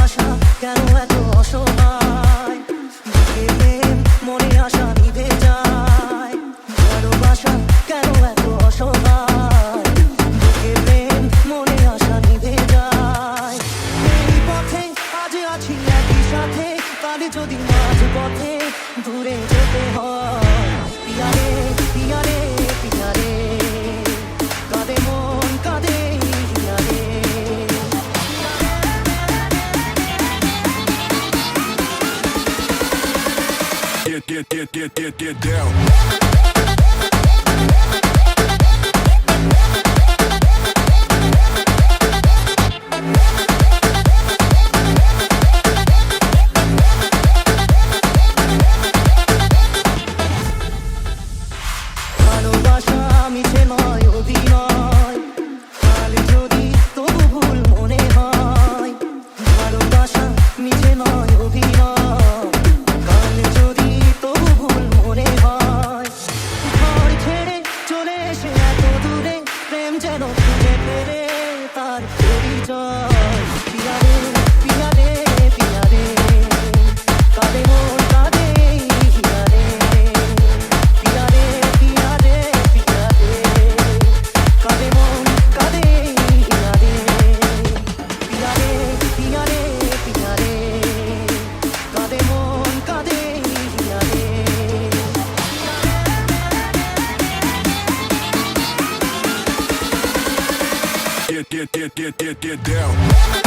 ভালোবাসা কেন এত অসহায়, বুকে প্রেম মনে আশা নিভে যায়। ভালোবাসা কেন এত অসহায়, বুকে প্রেম মনে আশা নিভে যায়। এই পথে আজ আছি একই সাথে, কালে যদি মাঝ পথে দূরে যেতে হয়। পিয়ারে পিয়ারে পিয়ারে কাঁদে মন কাঁদে হিয়ারে। Get down. ভালোবাসা মিছে নয় অভিনয়, কাল যদি তবু ভুল মনে হয়। ভালোবাসা মিছে নয় অভিনয়, কাল যদি তবু ভুল মনে হয়। ঘর ছেড়ে চলে এসে এত দূরে, প্রেম যেন খুঁজে ফেরে তার পরিচয়। পিয়ারে পিয়ারে পিয়ারে কাঁদে মন কাঁদে হিয়ারে। পিয়ারে পিয়ারে পিয়ারে কাঁদে মন কাঁদে হিয়ারে। পিয়ারে পিয়ারে পিয়ারে কাঁদে মন কাঁদে হিয়ারে। Get down.